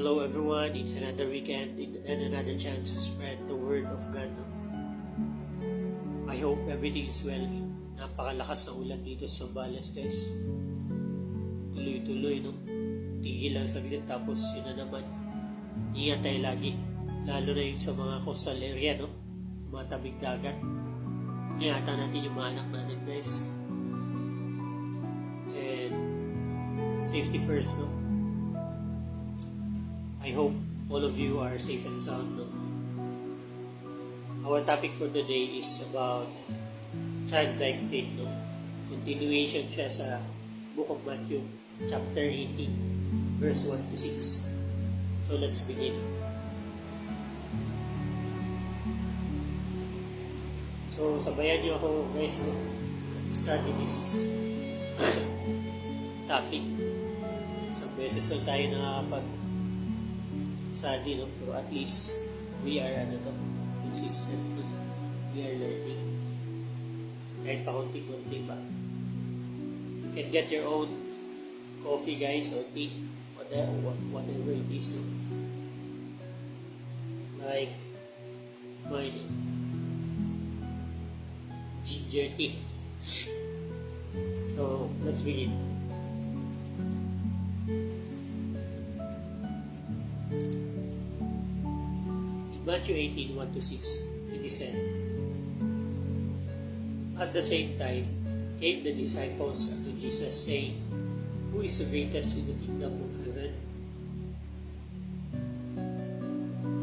Hello everyone, it's another weekend and another chance to spread the word of God. No? I hope everything is well. Napakalakas na ulan dito sa Zambales, guys. Tuloy-tuloy, no? Tigil lang saglit tapos yun na naman. Ingat tayo lagi. Lalo na yung sa mga coastal area, no? Mga tabing dagat. Ingatan natin yung mga anak natin, guys. And safety first, no? I hope all of you are safe and sound. No? Our topic for today is about childlike faith. No? Continuation siya sa Book of Matthew, chapter 18, verse 1 to 6. So let's begin. So sabayan niyo ako, guys, no? Study this topic. Isang beses lang tayo nakakapag-study, no? Pero at least we are consistent. No? We are learning. Kahit pa konti-konti ba. You can get your own coffee, guys, or tea, whatever it is. No? Like my ginger tea. So let's begin. Matthew 18, 1 to 6, it is said, At the same time came the disciples unto Jesus, saying, Who is the greatest in the kingdom of heaven?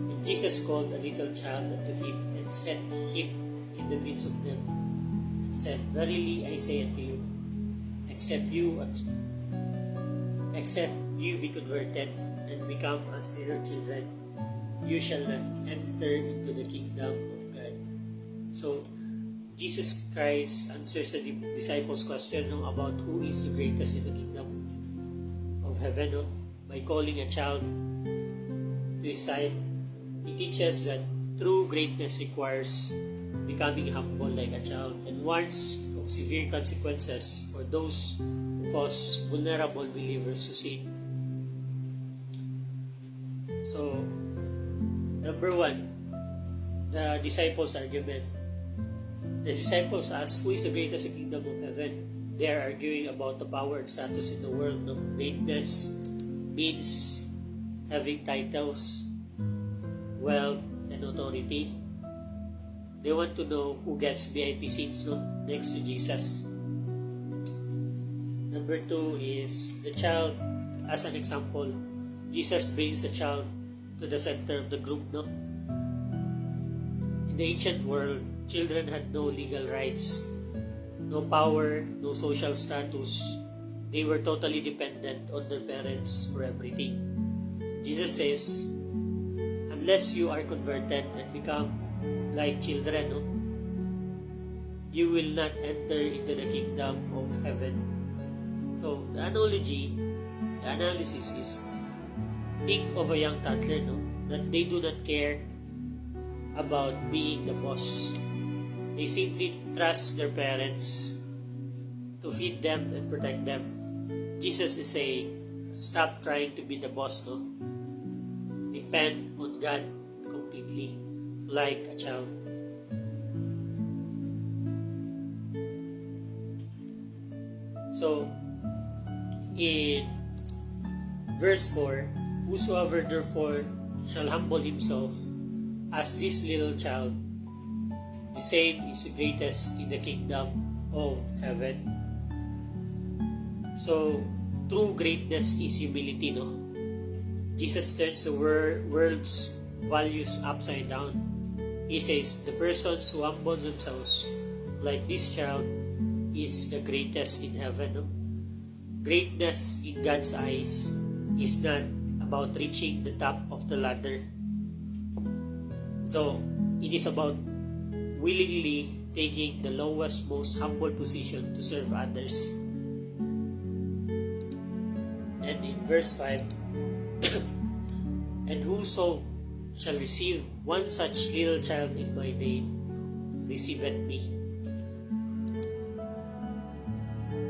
And Jesus called a little child unto him, and set him in the midst of them, and said, Verily I say unto you, except you be converted and become as little children, you shall not enter into the kingdom of God. So, Jesus Christ answers the disciples' question about who is the greatest in the kingdom of heaven. No? By calling a child to his side, he teaches that true greatness requires becoming humble like a child and warns of severe consequences for those who cause vulnerable believers to sin. So, number one, the disciples' argument. The disciples ask, who is the greatest in the kingdom of heaven? They are arguing about the power and status in the world. No? Greatness means having titles, wealth, and authority. They want to know who gets VIP seats, no? Next to Jesus. Number two is the child. As an example, Jesus brings a child to the center of the group, no? In the ancient world, children had no legal rights, no power, no social status. They were totally dependent on their parents for everything. Jesus says, unless you are converted and become like children, no? You will not enter into the kingdom of heaven. So, the analysis is, think of a young toddler, no? That they do not care about being the boss. They simply trust their parents to feed them and protect them. Jesus is saying, stop trying to be the boss, no? Depend on God completely, like a child. So, in verse 4, whosoever therefore shall humble himself as this little child, the same is the greatest in the kingdom of heaven. So, true greatness is humility, no? Jesus turns the world's values upside down. He says, the persons who humble themselves like this child is the greatest in heaven, no? Greatness in God's eyes is not about reaching the top of the ladder. So, it is about willingly taking the lowest, most humble position to serve others. And in verse 5, and whoso shall receive one such little child in my name, receiveth me.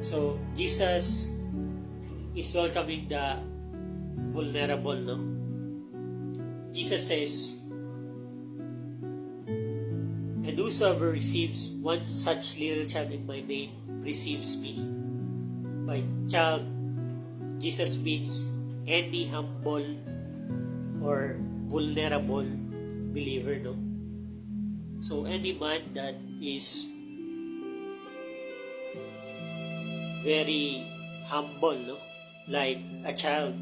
So, Jesus is welcoming the vulnerable, no? Jesus says, "And whosoever receives one such little child in my name receives me." By child, Jesus means any humble or vulnerable believer, no? So any man that is very humble, no? Like a child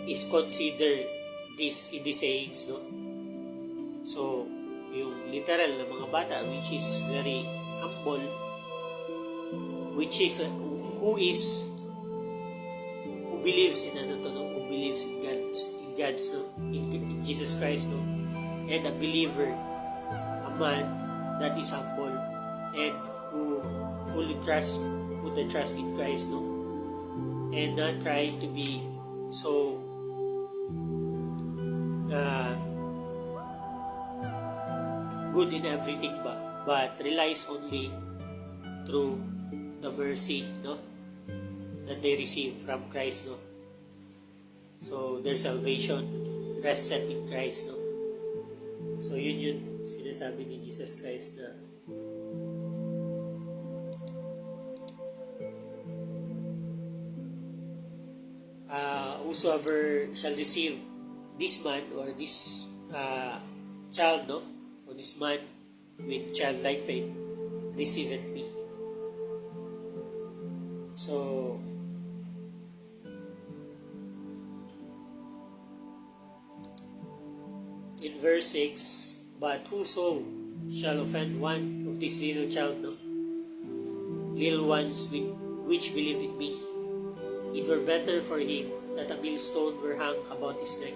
is considered this in the sayings, no? So, yung literal na mga bata, which is very humble, which is, who believes in who believes in God's, no? In Jesus Christ, no? And a believer, a man that is humble, and who fully put the trust in Christ, no? And not trying to be so good in everything but relies only through the mercy, no, that they receive from Christ, no. So their salvation rested in Christ, no. So yun sinasabi ni Jesus Christ na whosoever shall receive this man or this child, no, or this man with childlike faith, receiveth me. So, in verse 6, "But whoso shall offend one of these little child, no, little ones which believe in me, it were better for him that a millstone were hung about his neck,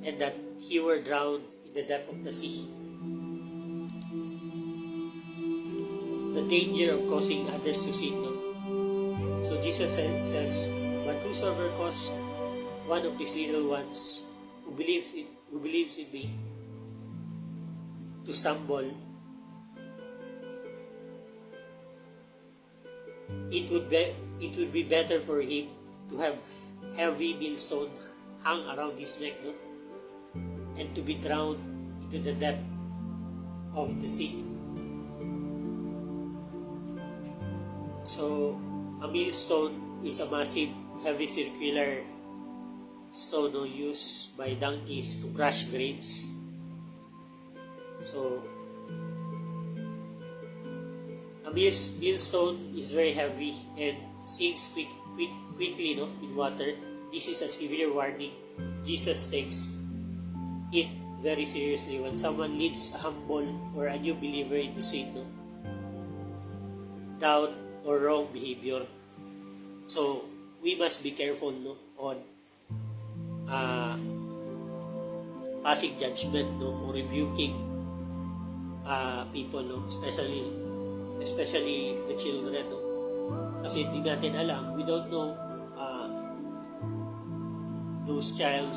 and that he were drowned in the depth of the sea." The danger of causing others to sin, no? So Jesus says, "But whosoever cause one of these little ones who believes in me to stumble, it would be better for him to have heavy millstone hung around his neck, no? And to be drowned into the depth of the sea." So, a millstone is a massive, heavy circular stone, no, used by donkeys to crush grains. So, a millstone is very heavy and sinks quickly, no, in water. This is a severe warning. Jesus takes it very seriously when someone leads a humble or a new believer into sin, no, doubt, or wrong behavior. So, we must be careful, no, on passing judgment, no, or rebuking people, no, especially the children, no. Kasi hindi natin alam, we don't know those child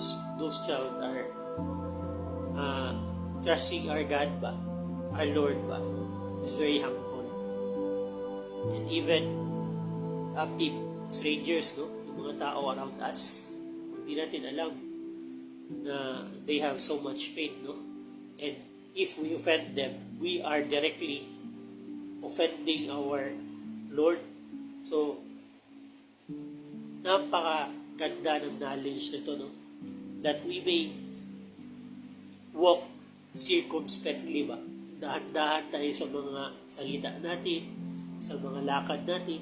are trusting our God ba, our Lord ba, is very humble. And even strangers, no, yung mga tao around us, hindi natin alam na they have so much faith, no? And if we offend them, we are directly offending our Lord. So, napakaganda ng knowledge na to, no? That we may walk circumspectly ba? Dahan-dahan tayo sa mga salita natin, sa mga lakad natin,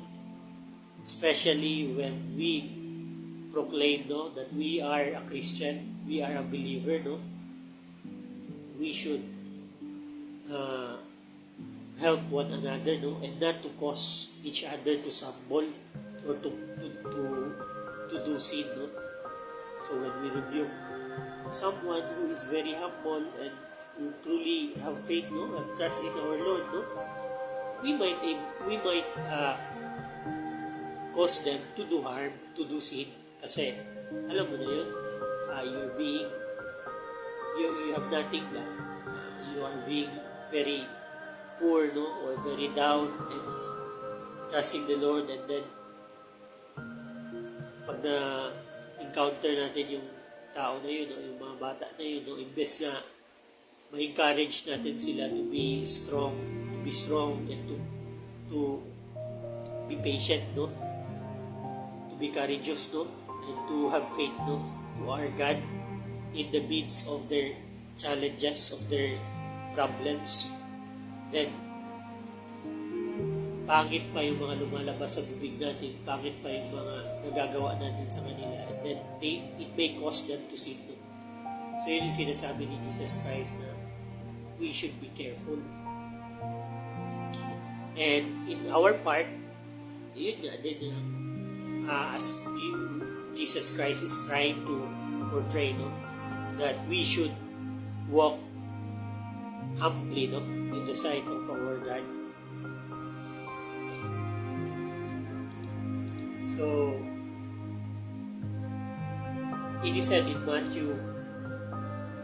especially when we proclaim, no, that we are a Christian, we are a believer, no. We should help one another, no, and not to cause each other to stumble or to do sin, no. So when we rebuke someone who is very humble and who truly have faith, no, and trust in our Lord, no, we might cause them to do harm, to do sin. Kasi, alam mo na yun, you have nothing lang. You are being very poor, no, or very down, and trusting the Lord, and then, pag ma-encounter natin yung tao na yun, no? Yung mga bata na yun, no? Imbes na ma-encourage natin sila to be strong and to be patient, no? To be courageous, no? And to have faith, no? To our God in the midst of their challenges, of their problems. Then, pangit pa yung mga lumalabas sa bibig natin, pangit pa yung mga nagagawa natin sa kanila, and then it may cause them to sin. So yun yung sinasabi ni Jesus Christ na we should be careful. And in our part, yun nga din as Jesus Christ is trying to portray, no, that we should walk humbly, no, in the sight of our God. So, it is said in Matthew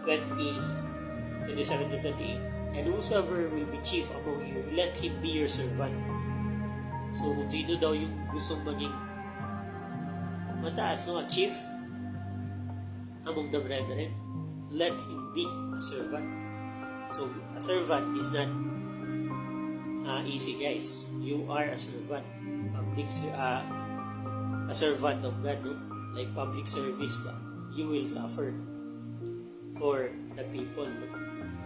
20:27-28, and whosoever will be chief among you, let him be your servant. So, kung sino daw yung gustong maging mataas, no, a chief among the brethren, let him be a servant. So, a servant is not easy, guys. You are a servant. A servant of God, no? Like public service ba? You will suffer for the people, no?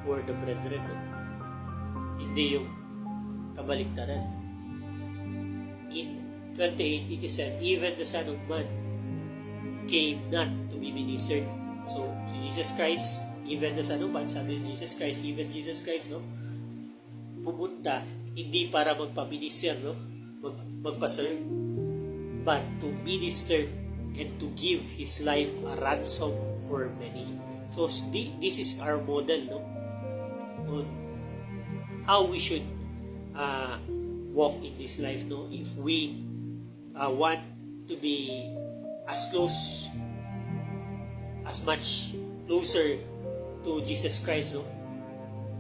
For the brethren, no? Hindi yung kabaliktaran. In 28, it is said, even the Son of Man came not to be ministered. So, si Jesus Christ, even the Son of Man, sabi Jesus Christ, even Jesus Christ, no? Pumunta, hindi para magpa-minister, no? Magpa-serve, but to minister and to give His life a ransom for many. So this is our model, no, on how we should walk in this life, no, if we want to be as much closer to Jesus Christ, no,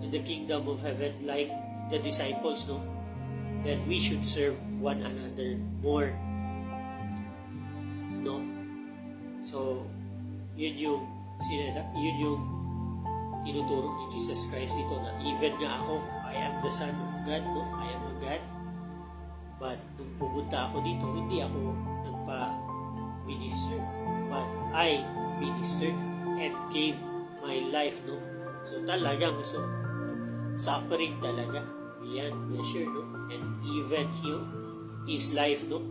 in the kingdom of heaven, like the disciples, no, then we should serve one another more, no? So, yun yung tinuturo ni Jesus Christ dito, na even nga ako, I am the Son of God, no? I am a God. But nung pumunta ako dito, hindi ako nagpa-minister, but I ministered and gave my life, no? So talagang suffering talaga beyond measure, no? And even His life, no?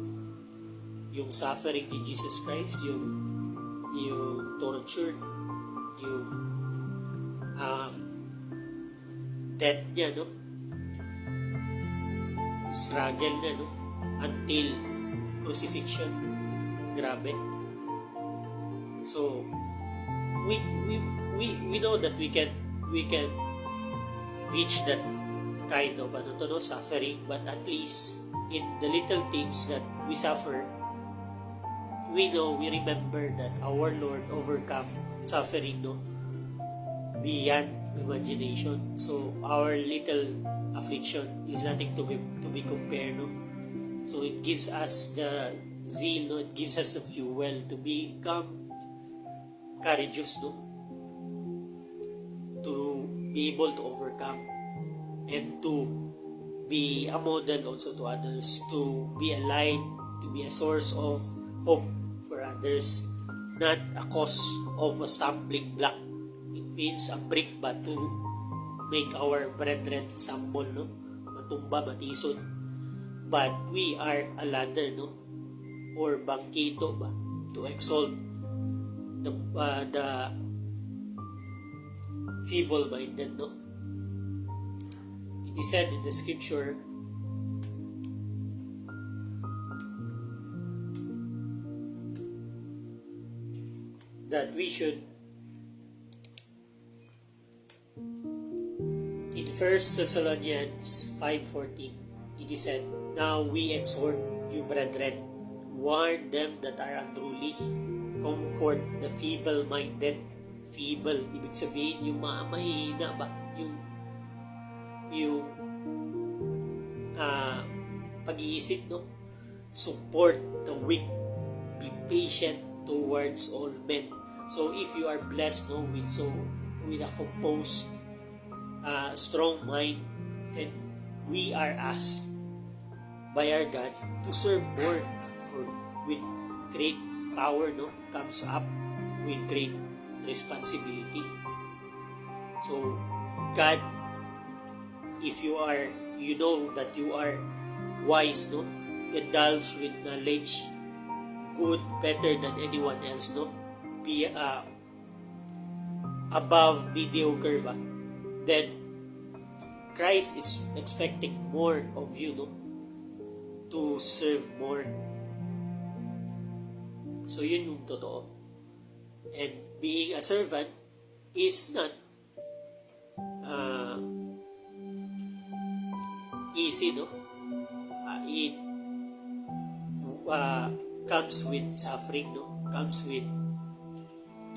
Yung suffering ni Jesus Christ, yung torture, yung death niya, no? Struggle niya, no? Until crucifixion. Grabe. So, we know that we can reach that kind of suffering, but at least in the little things that we suffer, we remember that our Lord overcome suffering, no, beyond imagination. So our little affliction is nothing to be compared, no. So it gives us the zeal, no, it gives us the fuel to become courageous, no, to be able to overcome and to be a model also to others, to be a light, to be a source of hope for others, not a cause of a stumbling block. It means a brick ba to make our brethren stumble, no? Matumba, matisod. But we are a ladder, no? Or bangkito ba? To exalt the feeble-minded, no? It is said in the scripture that we should, in 1 Thessalonians 5:14, it is said, now we exhort you, brethren, warn them that are unruly, comfort the feeble-minded. Feeble, ibig sabihin yung mahihina ba? Yung pag-iisip, no? Support the weak, be patient to towards all men. So if you are blessed, no, with a composed, strong mind, then we are asked by our God to serve more, or with great power, no, comes up with great responsibility. So God, if you know that you are wise, no, indulge with knowledge, good, better than anyone else, no, be above mediocre ba, then Christ is expecting more of you, no, to serve more. So yun yung totoo. And being a servant is not easy, no? It comes with suffering, no? Comes with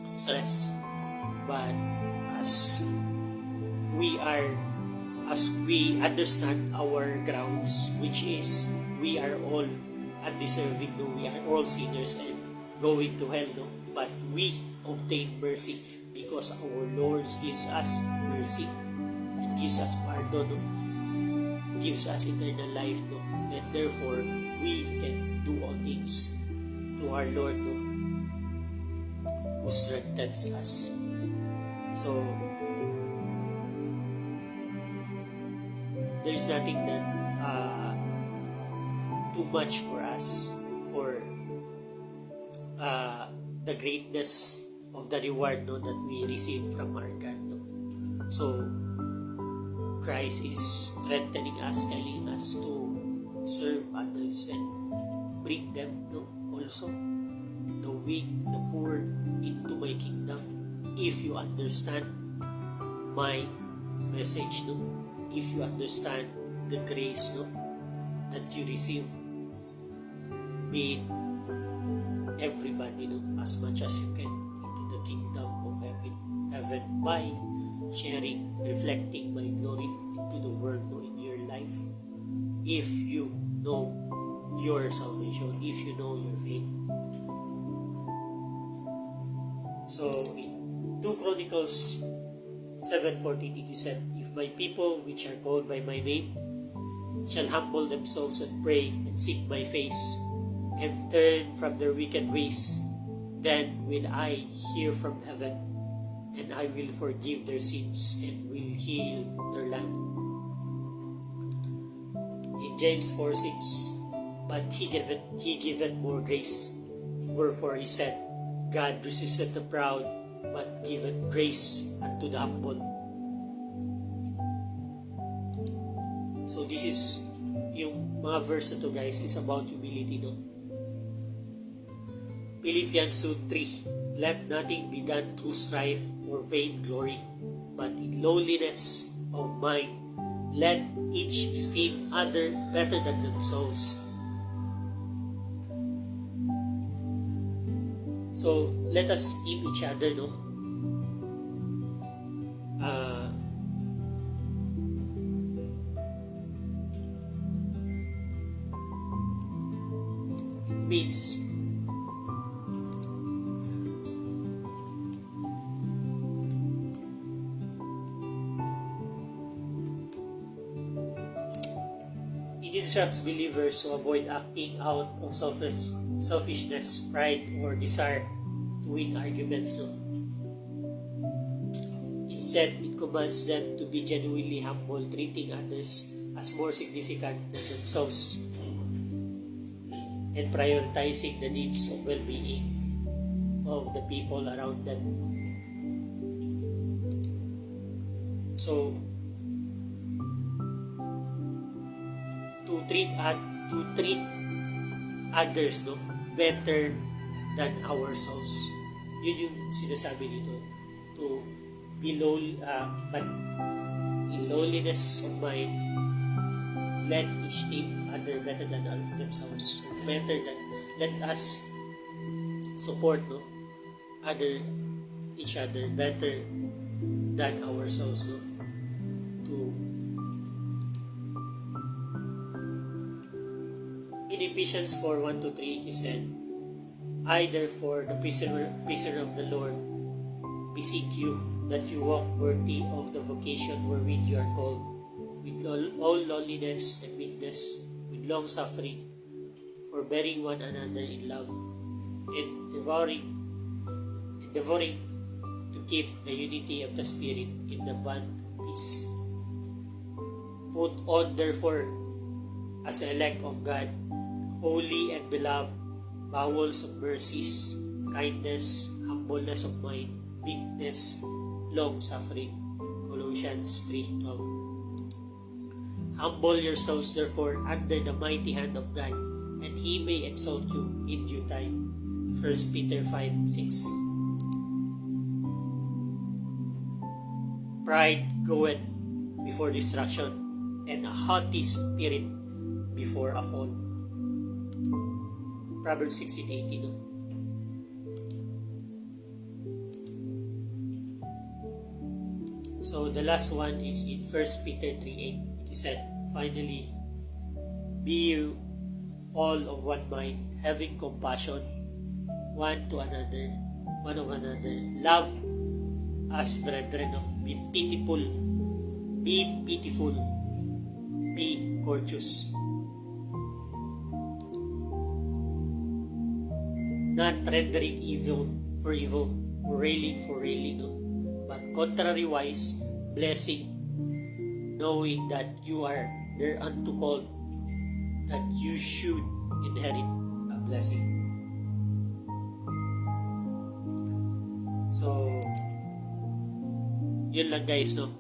stress. But as we understand our grounds, which is we are all undeserving, no? We are all sinners and going to hell, no? But we obtain mercy because our Lord gives us mercy and gives us pardon, no? Gives us eternal life, no? Then therefore we can do all things to our Lord, no, who strengthens us. So there is nothing that too much for us for the greatness of the reward, no, that we receive from our God, no? So Christ is strengthening us, telling us to serve others and bring them, no, also the weak, the poor into my kingdom. If you understand my message, no, if you understand the grace, no, that you receive, be it everybody, no, as much as you can into the kingdom of heaven by sharing, reflecting my glory into the world, no, in your life. If you know your salvation, if you know your faith. So in 2 Chronicles 7:14 it is said, if my people which are called by my name shall humble themselves and pray and seek my face and turn from their wicked ways, then will I hear from heaven and I will forgive their sins and will heal their land. In James 4:6, but he giveth more grace. Wherefore he said, God resisteth the proud, but giveth grace unto the humble. So this is, yung mga verse na to, guys, is about humility, no? Philippians 2:3, let nothing be done through strife or vain glory, but in lowliness of mind, let each esteem other better than themselves. So, let us esteem each other, no? Means it instructs believers to avoid acting out of selfishness, pride, or desire to win arguments. So, instead, it commands them to be genuinely humble, treating others as more significant than themselves, and prioritizing the needs of well-being of the people around them. So, to treat others, no, better than ourselves. Yun yung sinasabi dito. To be low, but in lowliness of mind, let each team other better than themselves. Better than, let us support, no, each other better than ourselves, no. In Ephesians 4:1-3 it is said, I, therefore, the prisoner of the Lord, beseech you that you walk worthy of the vocation wherewith you are called, with all lowliness and meekness, with long suffering, forbearing one another in love, and endeavoring to keep the unity of the Spirit in the bond of peace. Put on, therefore, as the elect of God, holy and beloved, bowels of mercies, kindness, humbleness of mind, meekness, long-suffering. Colossians 3:12. Humble yourselves, therefore, under the mighty hand of God, and He may exalt you in due time. 1 Peter 5:6. Pride goeth before destruction, and a haughty spirit before a fall. Proverbs 16:18. So the last one is in 1 Peter 3:8. It said, finally, be you all of one mind, having compassion one of another, love as brethren, be pitiful, be courteous, not rendering evil for evil, or railing for railing, but contrariwise blessing, knowing that you are thereunto called, that you should inherit a blessing. So, yun lang guys, no?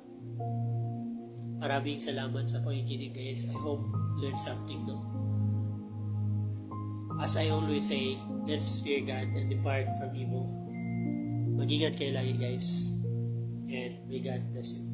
Maraming salamat sa pakikinig guys. I hope you learned something, no? As I always say, let's fear God and depart from evil. Mag-ingat kayo lagi guys. And may God bless you.